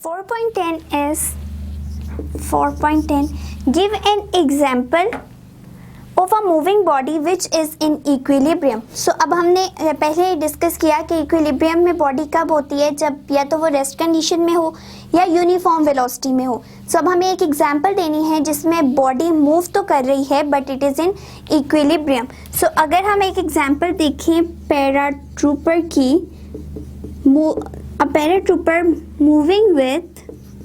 4.10 is 4.10. Give an example of a moving body which is in equilibrium. So अब हमने पहले ही discuss किया कि इक्विलिब्रियम में बॉडी कब होती है, जब या तो वो रेस्ट कंडीशन में हो या यूनिफॉर्म वेलोसिटी में हो. सो अब हमें एक एग्जांपल देनी है जिसमें बॉडी मूव तो कर रही है but it is in equilibrium. So अगर हम एक एग्जांपल देखें पैराट्रूपर की, a paratrooper moving with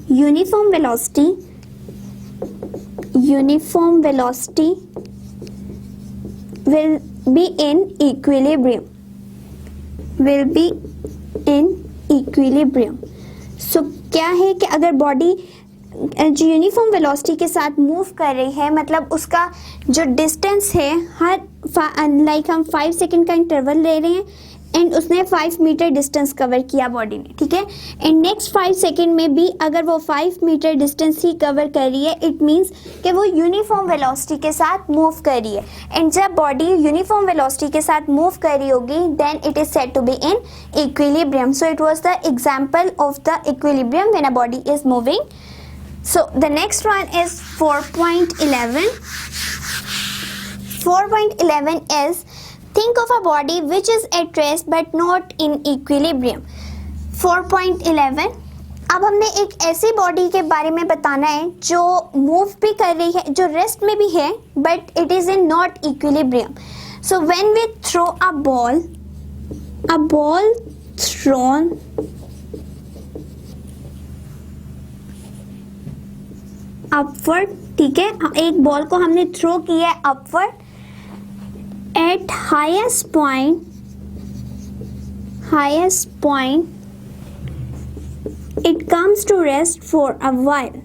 uniform velocity will be in equilibrium. So क्या है कि अगर बॉडी जो यूनिफॉर्म वेलोसिटी के साथ मूव कर रही है, मतलब उसका जो डिस्टेंस है हर हम 5 सेकेंड का इंटरवल ले रहे हैं एंड उसने 5 मीटर डिस्टेंस कवर किया बॉडी ने, ठीक है. एंड नेक्स्ट 5 सेकेंड में भी अगर वो 5 मीटर डिस्टेंस ही कवर कर रही है, इट मीन्स कि वो यूनिफॉर्म वेलोसिटी के साथ मूव कर रही है. एंड जब बॉडी यूनिफॉर्म वेलोसिटी के साथ मूव कर रही होगी then it is said to be in equilibrium. So it was the example of the equilibrium when a body is moving. So the next one is 4.11. 4.11 is think of a body which is at rest but not in equilibrium. 4.11 अब हमने एक ऐसी body के बारे में बताना है जो मूव भी कर रही है, जो रेस्ट में भी है but it is in not equilibrium. So when we throw a ball thrown upward, ठीक है, एक बॉल को हमने थ्रो किया है upward at highest point it comes to rest for a while.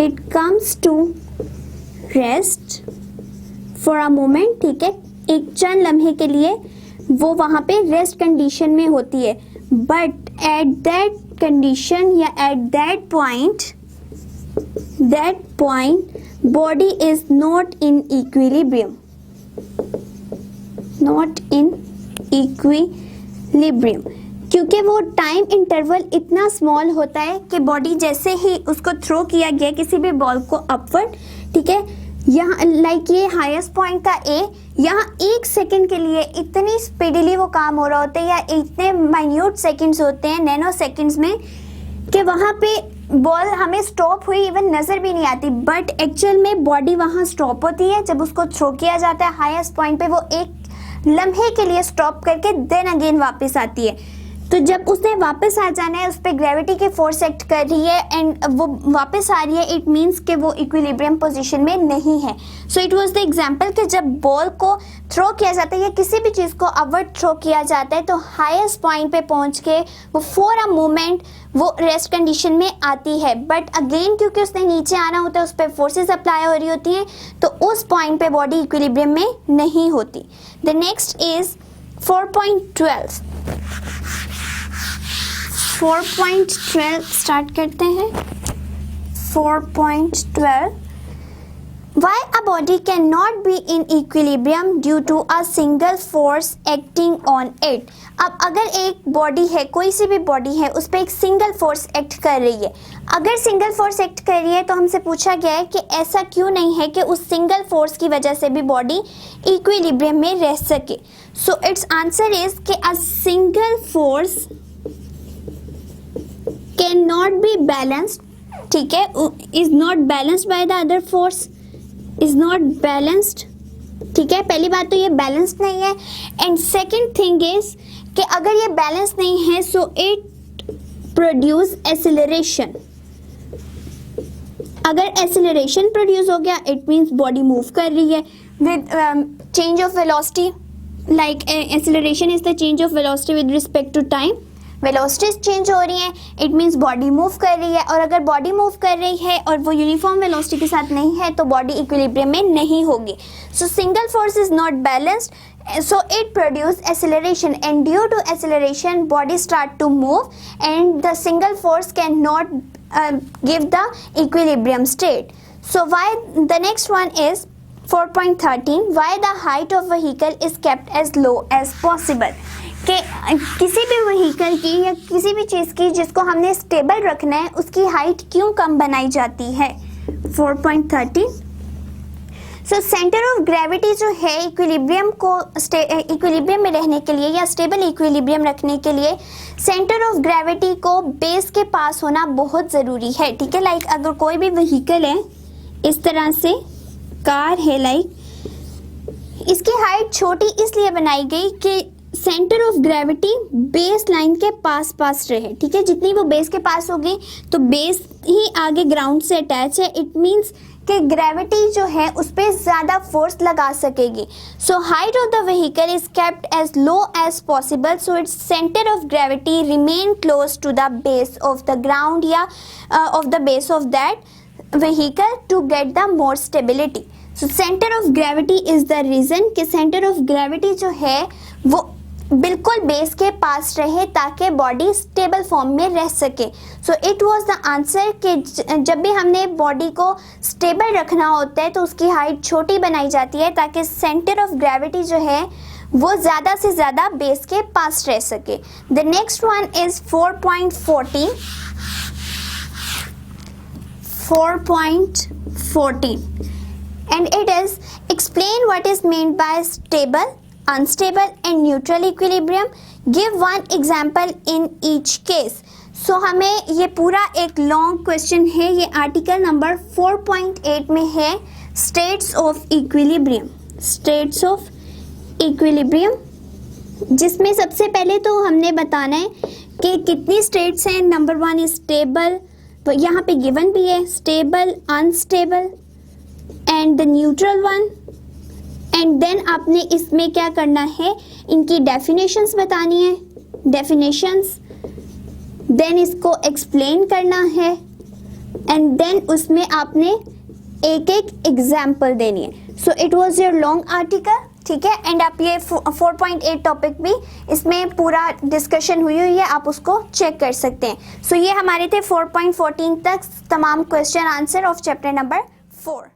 It comes to rest for a moment, ठीक है, एक चंद लम्हे के लिए वो वहाँ पे रेस्ट कंडीशन में होती है. बट एट दैट कंडीशन या at that point body is not in equilibrium. Not in equilibrium क्योंकि वो टाइम इंटरवल इतना स्मॉल होता है कि बॉडी जैसे ही उसको थ्रो किया गया किसी भी बॉल को अपवर्ड, ठीक है, यहाँ लाइक ये हाईएस्ट पॉइंट का ए, यहाँ 1 सेकेंड के लिए इतनी स्पीडीली वो काम हो रहा होता है या इतने माइन्यूट सेकेंड्स होते हैं, नैनो सेकेंड्स में, कि वहाँ पे बॉल हमें स्टॉप हुई इवन नज़र भी नहीं आती. बट एक्चुअल में बॉडी वहाँ स्टॉप होती है जब उसको थ्रो किया जाता है हाईएस्ट पॉइंट पे, वो एक लम्हे के लिए स्टॉप करके देन अगेन वापस आती है. तो जब उसने वापस आ जाना है उस पर ग्रेविटी की फोर्स एक्ट कर रही है एंड वो वापस आ रही है, इट मीन्स कि वो इक्विलिब्रियम पोजीशन में नहीं है. So it was the example कि जब बॉल को थ्रो किया जाता है या किसी भी चीज़ को अपवर्ड थ्रो किया जाता है तो हाईएस्ट पॉइंट पे पहुंच के वो फॉर अ मोमेंट वो रेस्ट कंडीशन में आती है. बट अगेन क्योंकि उसने नीचे आना होता है, उस पर फोर्सेस अप्लाई हो रही होती हैं, तो उस पॉइंट पे बॉडी इक्विलिब्रियम में नहीं होती. The next is 4.12. 4.12 स्टार्ट करते हैं. 4.12 Why a body cannot be in equilibrium due to a single force acting on it. अब अगर एक बॉडी है, कोई सी भी बॉडी है, उस पर एक सिंगल फोर्स एक्ट कर रही है. अगर सिंगल फोर्स एक्ट कर रही है तो हमसे पूछा गया है कि ऐसा क्यों नहीं है कि उस सिंगल फोर्स की वजह से भी बॉडी इक्विलिब्रियम में रह सके. सो इट्स आंसर इज कि a single force can not be balanced, ठीक है, is not balanced by the other force, is not balanced, ठीक है. पहली बात तो ये बैलेंस्ड नहीं है. एंड सेकेंड थिंग इज कि अगर ये बैलेंस नहीं है सो इट प्रोड्यूस एक्सेलरेशन. अगर एक्सेलरेशन प्रोड्यूस हो गया इट मीन्स बॉडी मूव कर रही है with change of velocity. Like acceleration is the change of velocity with respect to time. Velocities change हो रही हैं, इट मीन्स बॉडी मूव कर रही है. और अगर बॉडी मूव कर रही है और वो यूनिफॉर्म वेलोसिटी के साथ नहीं है तो बॉडी इक्विलिब्रियम में नहीं होगी. सो single force is not balanced, so it produce acceleration, and due to acceleration body start to move and the single force cannot give the equilibrium state. So why the next one is 4.13 Why the height of vehicle is kept as low as possible? कि किसी भी vehicle की या किसी भी चीज़ की जिसको हमने स्टेबल रखना है उसकी हाइट क्यों कम बनाई जाती है? 4.13 सो सेंटर ऑफ ग्रेविटी जो है इक्विलिब्रियम में रहने के लिए या स्टेबल इक्विलिब्रियम रखने के लिए सेंटर ऑफ ग्रेविटी को बेस के पास होना बहुत ज़रूरी है, ठीक है। लाइक अगर कोई भी व्हीकल है, इस तरह से कार है, लाइक इसकी हाइट छोटी इसलिए बनाई गई कि centre of gravity base line के पास रहे, ठीक है। जितनी वो बेस के पास होगी तो बेस ही आगे ग्राउंड से अटैच है, इट मीन्स कि ग्रेविटी जो है उस पर ज़्यादा फोर्स लगा सकेगी। So height of the vehicle is kept as low as possible, so its centre of gravity remain close to the base of the ground या of the base of that vehicle to get the more stability. So centre of gravity is the reason कि centre of gravity जो है वो बिल्कुल base के पास रहे ताकि body stable form में रह सके। सो इट वाज द आंसर कि जब भी हमने बॉडी को स्टेबल रखना होता है तो उसकी हाइट छोटी बनाई जाती है ताकि सेंटर ऑफ ग्रेविटी जो है वो ज़्यादा से ज़्यादा बेस के पास रह सके। The next one is 4.14 and it is explain what is meant by stable, unstable and neutral equilibrium. Give one example in each case. So हमें ये पूरा एक लॉन्ग क्वेश्चन है, ये आर्टिकल नंबर 4.8 में है, states of equilibrium. States of equilibrium जिसमें सबसे पहले तो हमने बताना है कि कितनी स्टेट्स हैं। नंबर 1 इज स्टेबल, तो यहाँ पे गिवन भी है stable, unstable and the neutral one. And then आपने इसमें क्या करना है, इनकी डेफिनेशंस बतानी है, डेफिनेशंस, देन इसको एक्सप्लेन करना है एंड देन उसमें आपने एक एक एग्जाम्पल देनी है। So it was your long article, ठीक है। एंड आप ये 4.8 टॉपिक भी इसमें पूरा डिस्कशन हुई है, आप उसको चेक कर सकते हैं। सो ये हमारे थे 4.14 तक तमाम question answer of chapter number 4।